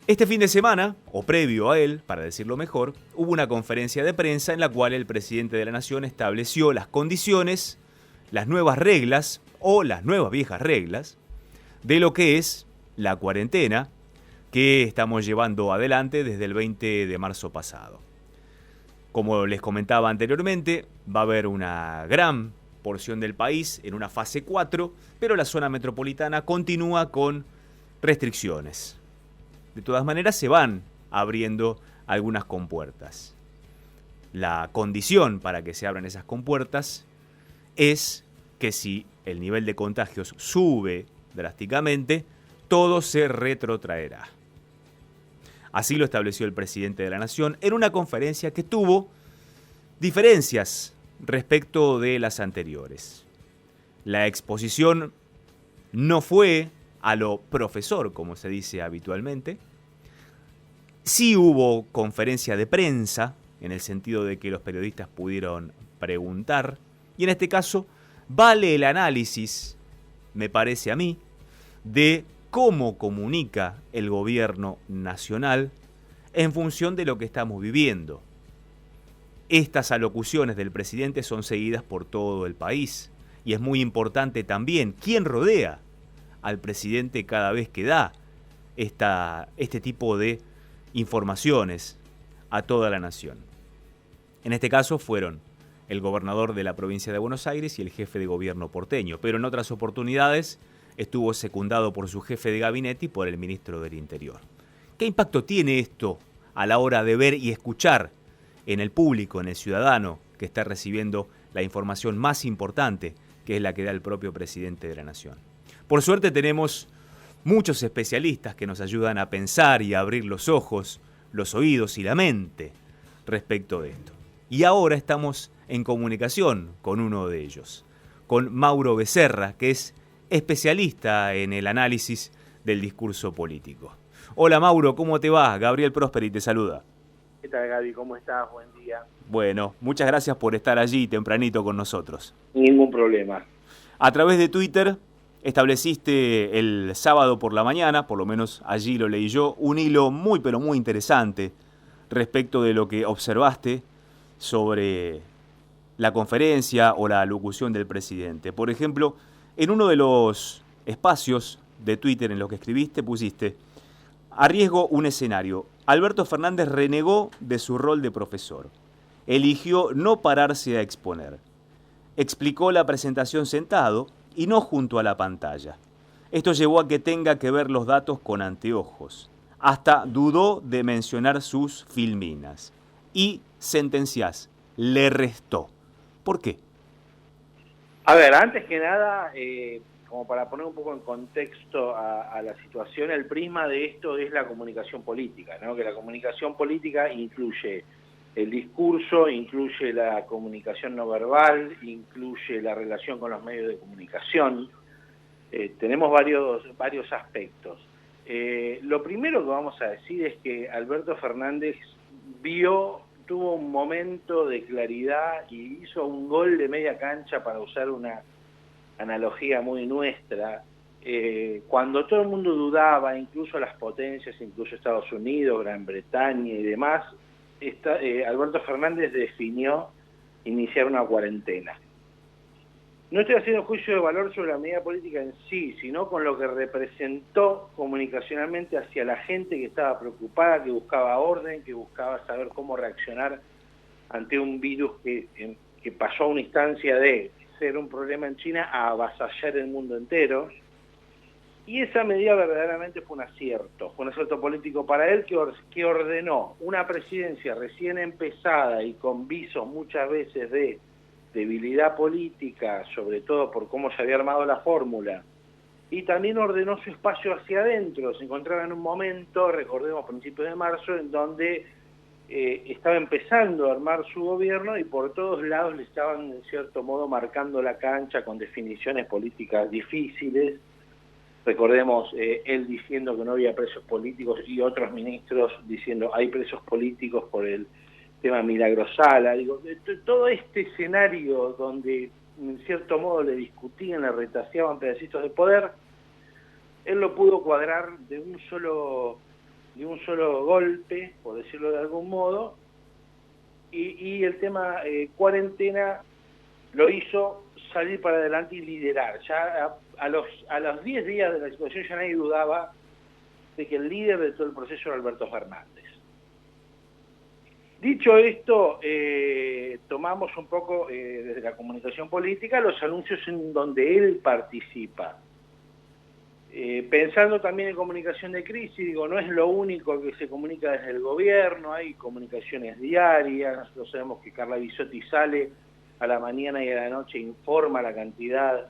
Este fin de semana, o previo a él, para decirlo mejor, hubo una conferencia de prensa en la cual el presidente de la Nación estableció las condiciones, las nuevas reglas o las nuevas viejas reglas de lo que es la cuarentena que estamos llevando adelante desde el 20 de marzo pasado. Como les comentaba anteriormente, va a haber una gran porción del país en una fase 4, pero la zona metropolitana continúa con restricciones. De todas maneras, se van abriendo algunas compuertas. La condición para que se abran esas compuertas es que si el nivel de contagios sube drásticamente, todo se retrotraerá. Así lo estableció el presidente de la Nación en una conferencia que tuvo diferencias respecto de las anteriores. La exposición no fue a lo profesor, como se dice habitualmente. Sí hubo conferencia de prensa, en el sentido de que los periodistas pudieron preguntar, y en este caso vale el análisis, me parece a mí, de cómo comunica el gobierno nacional en función de lo que estamos viviendo. Estas alocuciones del presidente son seguidas por todo el país, y es muy importante también quién rodea al presidente cada vez que da este tipo de informaciones a toda la nación. En este caso fueron el gobernador de la provincia de Buenos Aires y el jefe de gobierno porteño, pero en otras oportunidades estuvo secundado por su jefe de gabinete y por el ministro del Interior. ¿Qué impacto tiene esto a la hora de ver y escuchar en el público, en el ciudadano que está recibiendo la información más importante, que es la que da el propio presidente de la Nación? Por suerte tenemos muchos especialistas que nos ayudan a pensar y a abrir los ojos, los oídos y la mente respecto de esto. Y ahora estamos en comunicación con uno de ellos, con Mauro Becerra, que es especialista en el análisis del discurso político. Hola Mauro, ¿cómo te va? Gabriel Prosperi te saluda. ¿Qué tal, Gaby? ¿Cómo estás? Buen día. Bueno, muchas gracias por estar allí tempranito con nosotros. Ningún problema. A través de Twitter estableciste el sábado por la mañana, por lo menos allí lo leí yo, un hilo muy pero muy interesante respecto de lo que observaste sobre la conferencia o la alocución del presidente. Por ejemplo, en uno de los espacios de Twitter en los que escribiste pusiste: arriesgo un escenario. Alberto Fernández renegó de su rol de profesor. Eligió no pararse a exponer. Explicó la presentación sentado y no junto a la pantalla. Esto llevó a que tenga que ver los datos con anteojos. Hasta dudó de mencionar sus filminas. Y sentenciás, le restó. ¿Por qué? A ver, antes que nada, como para poner un poco en contexto a la situación, el prisma de esto es la comunicación política, ¿no? Que la comunicación política incluye el discurso, incluye la comunicación no verbal, incluye la relación con los medios de comunicación. Tenemos varios aspectos. Lo primero que vamos a decir es que Alberto Fernández tuvo un momento de claridad y hizo un gol de media cancha, para usar una analogía muy nuestra, cuando todo el mundo dudaba, incluso las potencias, incluso Estados Unidos, Gran Bretaña y demás, Alberto Fernández definió iniciar una cuarentena. No estoy haciendo juicio de valor sobre la medida política en sí, sino con lo que representó comunicacionalmente hacia la gente que estaba preocupada, que buscaba orden, que buscaba saber cómo reaccionar ante un virus que pasó a una instancia de ser un problema en China a avasallar el mundo entero. Y esa medida verdaderamente fue un acierto político para él, que ordenó una presidencia recién empezada y con visos muchas veces de debilidad política, sobre todo por cómo se había armado la fórmula, y también ordenó su espacio hacia adentro. Se encontraba en un momento, recordemos, principios de marzo, en donde estaba empezando a armar su gobierno y por todos lados le estaban, en cierto modo, marcando la cancha con definiciones políticas difíciles. Recordemos, él diciendo que no había presos políticos y otros ministros diciendo hay presos políticos por el tema Milagrosala. Digo, todo este escenario donde en cierto modo le discutían, le retaseaban pedacitos de poder, él lo pudo cuadrar de un solo de un solo golpe, por decirlo de algún modo, y el tema cuarentena lo hizo salir para adelante y liderar. Ya a los 10 días de la situación ya nadie dudaba de que el líder de todo el proceso era Alberto Fernández. Dicho esto, tomamos un poco desde la comunicación política los anuncios en donde él participa. Pensando también en comunicación de crisis, digo, no es lo único que se comunica desde el gobierno, hay comunicaciones diarias, nosotros sabemos que Carla Bisotti sale a la mañana y a la noche, informa la cantidad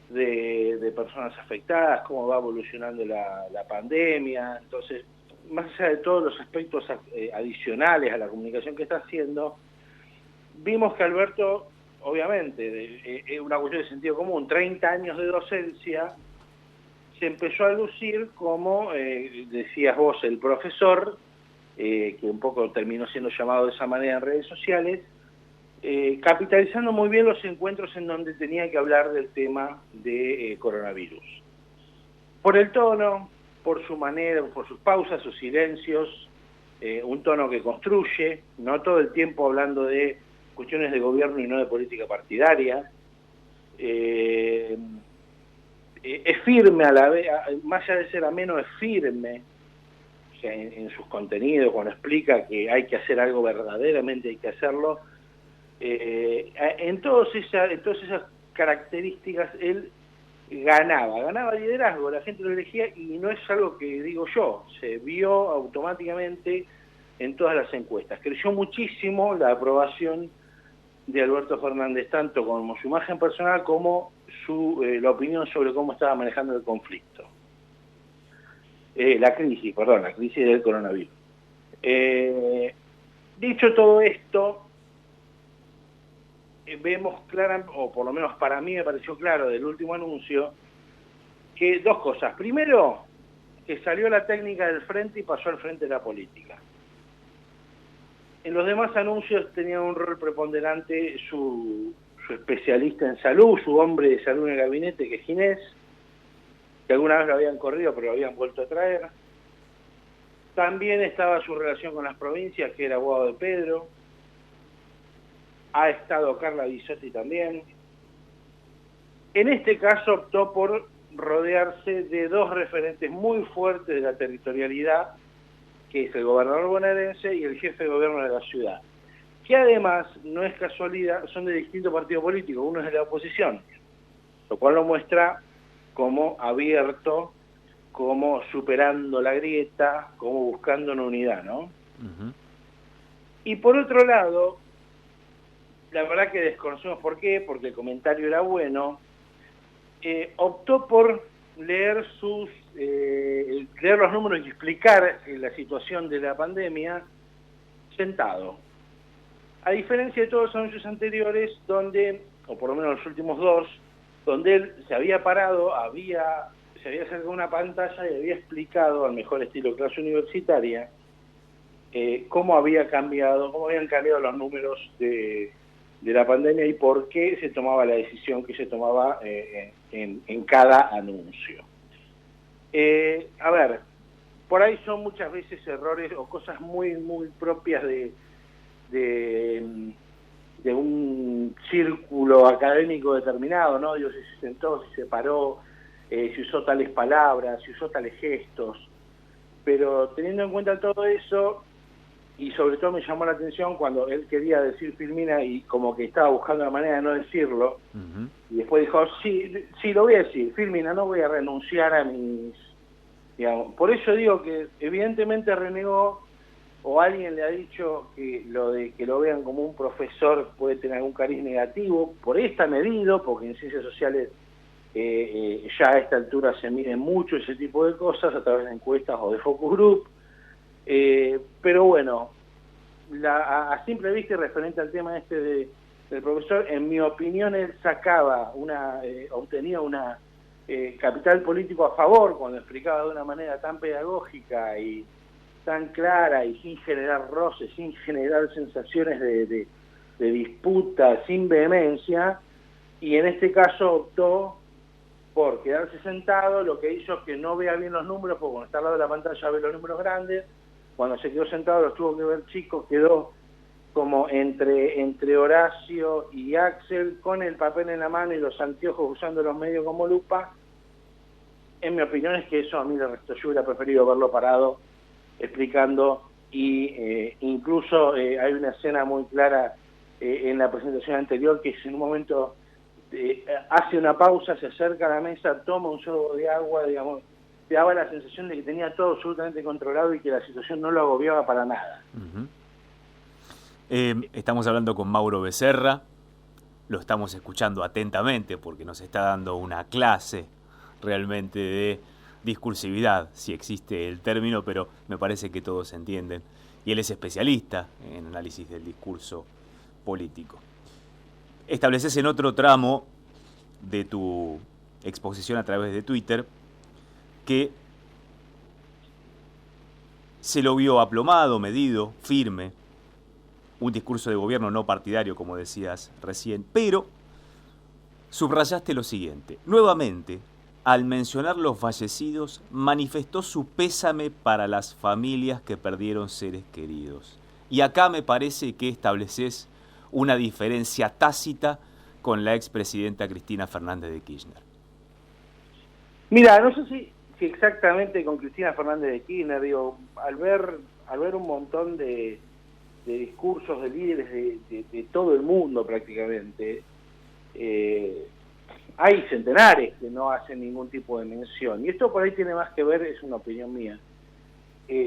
de personas afectadas, cómo va evolucionando la pandemia. Entonces, más allá de todos los aspectos adicionales a la comunicación que está haciendo, vimos que Alberto, obviamente, es una cuestión de sentido común, 30 años de docencia, se empezó a lucir como, decías vos, el profesor, que un poco terminó siendo llamado de esa manera en redes sociales, capitalizando muy bien los encuentros en donde tenía que hablar del tema de coronavirus. Por el tono, por su manera, por sus pausas, sus silencios, un tono que construye, no todo el tiempo hablando de cuestiones de gobierno y no de política partidaria. Es firme a la vez, más allá de ser ameno, es firme, o sea, en sus contenidos, cuando explica que hay que hacer algo, verdaderamente hay que hacerlo. En todas esas características él ganaba liderazgo, la gente lo elegía, y no es algo que digo yo, se vio automáticamente en todas las encuestas. Creció muchísimo la aprobación de Alberto Fernández, tanto como su imagen personal como la opinión sobre cómo estaba manejando el conflicto. La crisis del coronavirus. Dicho todo esto, vemos claramente, o por lo menos para mí me pareció claro del último anuncio, que dos cosas. Primero, que salió la técnica del frente y pasó al frente de la política. En los demás anuncios tenía un rol preponderante su especialista en salud, su hombre de salud en el gabinete, que es Ginés, que alguna vez lo habían corrido, pero lo habían vuelto a traer. También estaba su relación con las provincias, que era Guado de Pedro. Ha estado Carla Bisotti también. En este caso optó por rodearse de dos referentes muy fuertes de la territorialidad, que es el gobernador bonaerense y el jefe de gobierno de la ciudad, que además, no es casualidad, son de distintos partidos políticos, uno es de la oposición, lo cual lo muestra como abierto, como superando la grieta, como buscando una unidad, ¿no? Uh-huh. Y por otro lado, la verdad que desconocemos por qué, porque el comentario era bueno, optó por leer los números y explicar la situación de la pandemia sentado. A diferencia de todos los anuncios anteriores, donde, o por lo menos los últimos dos, donde él se había parado, se había acercado a una pantalla y había explicado, al mejor estilo clase universitaria, cómo habían cambiado los números de la pandemia y por qué se tomaba la decisión que se tomaba en cada anuncio. A ver, por ahí son muchas veces errores o cosas muy, muy propias de un círculo académico determinado, ¿no? Dios, si se sentó, si se paró, si usó tales palabras, si usó tales gestos, pero teniendo en cuenta todo eso, y sobre todo me llamó la atención cuando él quería decir Filmina y como que estaba buscando la manera de no decirlo, uh-huh. Y después dijo, sí, lo voy a decir, Filmina, no voy a renunciar a mis... Digamos. Por eso digo que evidentemente renegó, o alguien le ha dicho que lo de que lo vean como un profesor puede tener algún cariz negativo, por esta medida, porque en ciencias sociales ya a esta altura se miden mucho ese tipo de cosas a través de encuestas o de focus group, pero bueno, a simple vista y referente al tema del profesor, en mi opinión él sacaba obtenía una capital político a favor cuando explicaba de una manera tan pedagógica y tan clara y sin generar roces, sin generar sensaciones de disputa, sin vehemencia, y en este caso optó por quedarse sentado, lo que hizo que no vea bien los números, porque cuando está al lado de la pantalla ve los números grandes, cuando se quedó sentado los tuvo que ver chicos, quedó como entre Horacio y Axel, con el papel en la mano y los anteojos usando los medios como lupa. En mi opinión es que eso a mí le restó. Yo hubiera preferido verlo parado explicando, y incluso hay una escena muy clara en la presentación anterior, que es en un momento hace una pausa, se acerca a la mesa, toma un sorbo de agua, digamos, te daba la sensación de que tenía todo absolutamente controlado y que la situación no lo agobiaba para nada. Uh-huh. Estamos hablando con Mauro Becerra, lo estamos escuchando atentamente porque nos está dando una clase realmente de discursividad, si existe el término, pero me parece que todos entienden. Y él es especialista en análisis del discurso político. Estableces en otro tramo de tu exposición a través de Twitter que se lo vio aplomado, medido, firme, un discurso de gobierno no partidario, como decías recién, pero subrayaste lo siguiente. Nuevamente, al mencionar los fallecidos, manifestó su pésame para las familias que perdieron seres queridos. Y acá me parece que estableces una diferencia tácita con la expresidenta Cristina Fernández de Kirchner. Mira, no sé si exactamente con Cristina Fernández de Kirchner, digo, al ver un montón de discursos de líderes de todo el mundo prácticamente, hay centenares que no hacen ningún tipo de mención. Y esto por ahí tiene más que ver, es una opinión mía,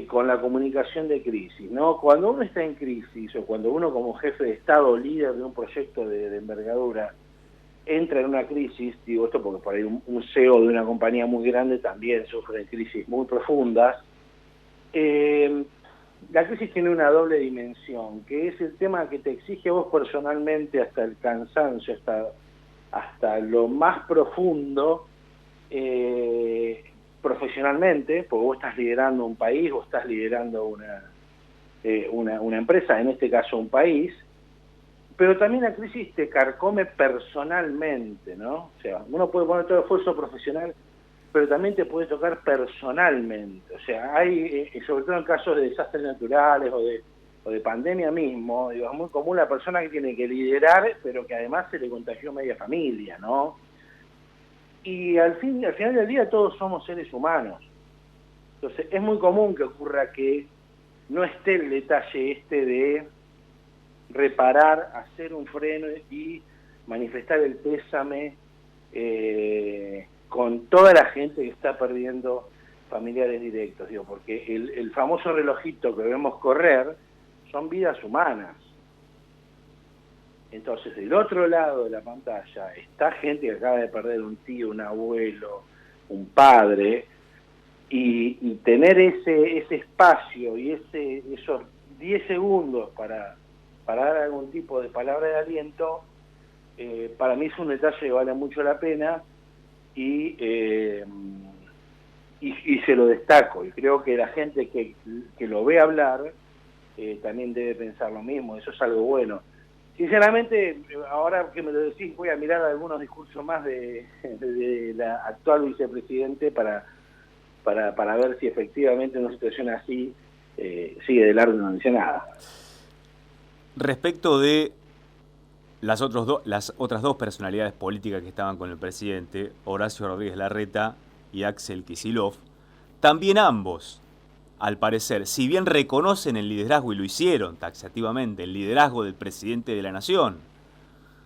con la comunicación de crisis, ¿no? Cuando uno está en crisis, o cuando uno como jefe de Estado o líder de un proyecto de envergadura entra en una crisis, digo esto porque por ahí un CEO de una compañía muy grande también sufre crisis muy profundas, la crisis tiene una doble dimensión, que es el tema que te exige a vos personalmente hasta el cansancio, hasta lo más profundo, profesionalmente, porque vos estás liderando un país, vos estás liderando una empresa, en este caso un país, pero también la crisis te carcome personalmente, ¿no? O sea, uno puede poner todo esfuerzo profesional, pero también te puede tocar personalmente. O sea, hay, sobre todo en casos de desastres naturales o de pandemia mismo, digo, es muy común la persona que tiene que liderar, pero que además se le contagió media familia, ¿no? Y al final del día todos somos seres humanos. Entonces es muy común que ocurra que no esté el detalle de reparar, hacer un freno y manifestar el pésame con toda la gente que está perdiendo familiares directos, digo, porque el famoso relojito que vemos correr son vidas humanas. Entonces, del otro lado de la pantalla está gente que acaba de perder un tío, un abuelo, un padre, y tener ese espacio y esos 10 segundos para dar algún tipo de palabra de aliento, para mí es un detalle que vale mucho la pena, y se lo destaco, y creo que la gente que lo ve hablar también debe pensar lo mismo. Eso es algo bueno. Sinceramente, ahora que me lo decís, voy a mirar algunos discursos más de la actual vicepresidente para ver si efectivamente una situación así sigue de largo y no dice nada. Respecto de las otras dos personalidades políticas que estaban con el presidente, Horacio Rodríguez Larreta y Axel Kicillof, también ambos, al parecer, si bien reconocen el liderazgo, y lo hicieron taxativamente, el liderazgo del presidente de la Nación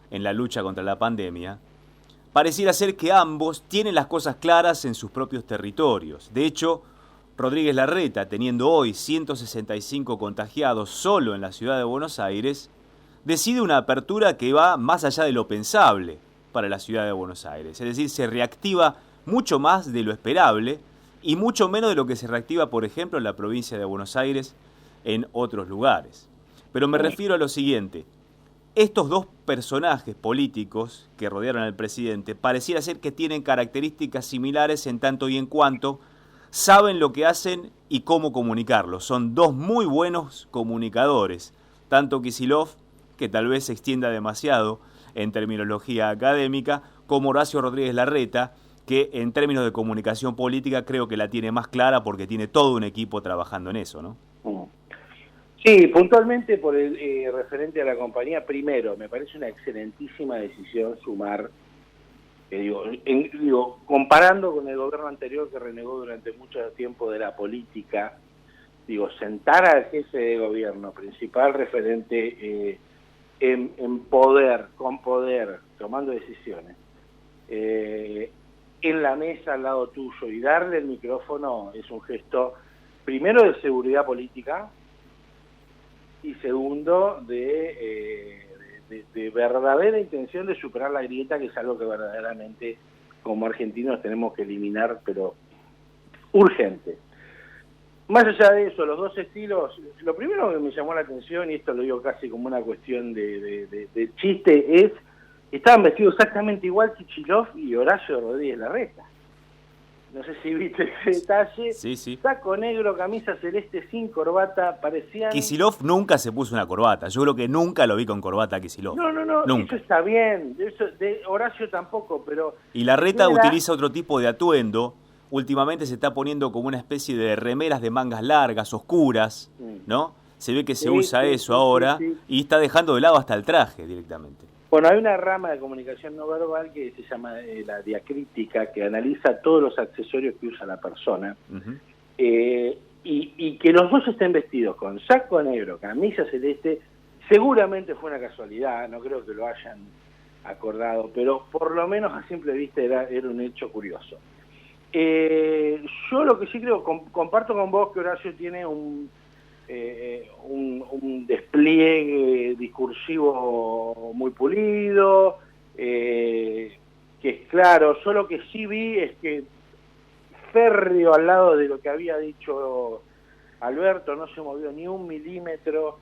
en la lucha contra la pandemia, pareciera ser que ambos tienen las cosas claras en sus propios territorios. De hecho, Rodríguez Larreta, teniendo hoy 165 contagiados solo en la ciudad de Buenos Aires, decide una apertura que va más allá de lo pensable para la ciudad de Buenos Aires. Es decir, se reactiva mucho más de lo esperable y mucho menos de lo que se reactiva, por ejemplo, en la provincia de Buenos Aires, en otros lugares. Pero me refiero a lo siguiente. Estos dos personajes políticos que rodearon al presidente pareciera ser que tienen características similares en tanto y en cuanto saben lo que hacen y cómo comunicarlo. Son dos muy buenos comunicadores, tanto Kicillof, que tal vez se extienda demasiado en terminología académica, como Horacio Rodríguez Larreta, que en términos de comunicación política creo que la tiene más clara porque tiene todo un equipo trabajando en eso, ¿no? Sí, puntualmente por el referente a la compañía, primero, me parece una excelentísima decisión sumar, comparando con el gobierno anterior que renegó durante mucho tiempo de la política, sentar al jefe de gobierno, principal referente en poder, con poder, tomando decisiones, en la mesa al lado tuyo y darle el micrófono es un gesto, primero, de seguridad política y segundo, de verdadera intención de superar la grieta, que es algo que verdaderamente como argentinos tenemos que eliminar, pero urgente. Más allá de eso, los dos estilos, lo primero que me llamó la atención, y esto lo digo casi como una cuestión de chiste, es estaban vestidos exactamente igual Kicillof y Horacio Rodríguez Larreta. No sé si viste ese detalle. Sí, sí. Saco negro, camisa celeste sin corbata, parecían... Kicillof nunca se puso una corbata. Yo creo que nunca lo vi con corbata a Kicillof. No, nunca. Eso está bien. Eso, de Horacio tampoco, pero... Y Larreta utiliza otro tipo de atuendo. Últimamente se está poniendo como una especie de remeras de mangas largas, oscuras, ¿no? Se ve que se usa eso ahora y está dejando de lado hasta el traje directamente. Bueno, hay una rama de comunicación no verbal que se llama la diacrítica, que analiza todos los accesorios que usa la persona, y que los dos estén vestidos con saco negro, camisa celeste, seguramente fue una casualidad, no creo que lo hayan acordado, pero por lo menos a simple vista era un hecho curioso. Yo lo que sí creo, comparto con vos que Horacio tiene un despliegue discursivo muy pulido, que es claro. Yo lo que sí vi es que férreo al lado de lo que había dicho Alberto, no se movió ni un milímetro,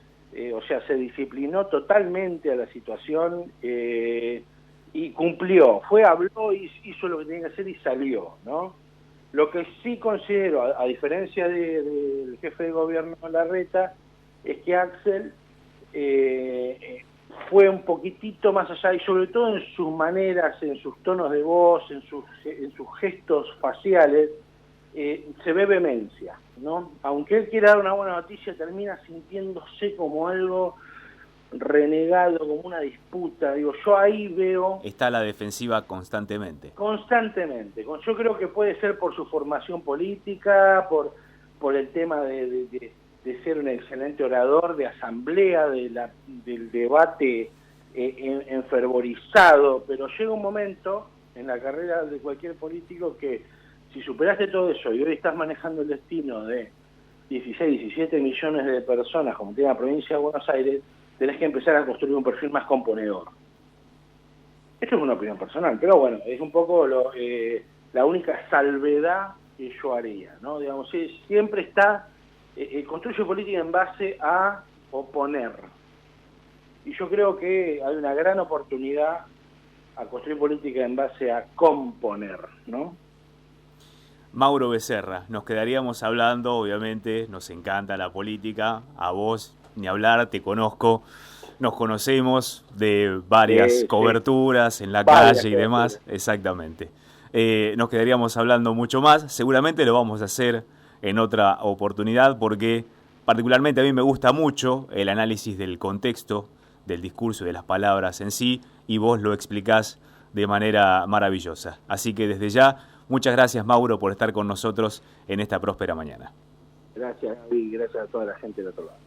o sea, se disciplinó totalmente a la situación y cumplió, habló, hizo lo que tenía que hacer y salió, ¿no? Lo que sí considero, a diferencia del jefe de gobierno Larreta, es que Axel fue un poquitito más allá, y sobre todo en sus maneras, en sus tonos de voz, en sus gestos faciales, se ve vehemencia, ¿no? Aunque él quiera dar una buena noticia, termina sintiéndose como algo renegado, como una disputa. Yo ahí veo... Está a la defensiva constantemente. Constantemente. Yo creo que puede ser por su formación política, por el tema de ser un excelente orador, de asamblea, del debate enfervorizado, pero llega un momento en la carrera de cualquier político que si superaste todo eso y hoy estás manejando el destino de 16, 17 millones de personas como tiene la provincia de Buenos Aires, tenés que empezar a construir un perfil más componedor. Esto es una opinión personal, pero bueno, es un poco la única salvedad que yo haría, ¿no? Digamos, siempre está, construye política en base a oponer. Y yo creo que hay una gran oportunidad a construir política en base a componer, ¿no? Mauro Becerra, nos quedaríamos hablando, obviamente, nos encanta la política, a vos ni hablar, te conozco, nos conocemos de varias coberturas en la calle y demás, exactamente. Nos quedaríamos hablando mucho más, seguramente lo vamos a hacer en otra oportunidad porque particularmente a mí me gusta mucho el análisis del contexto, del discurso y de las palabras en sí, y vos lo explicás de manera maravillosa. Así que desde ya, muchas gracias, Mauro, por estar con nosotros en esta próspera mañana. Gracias, Gaby, gracias a toda la gente del otro lado.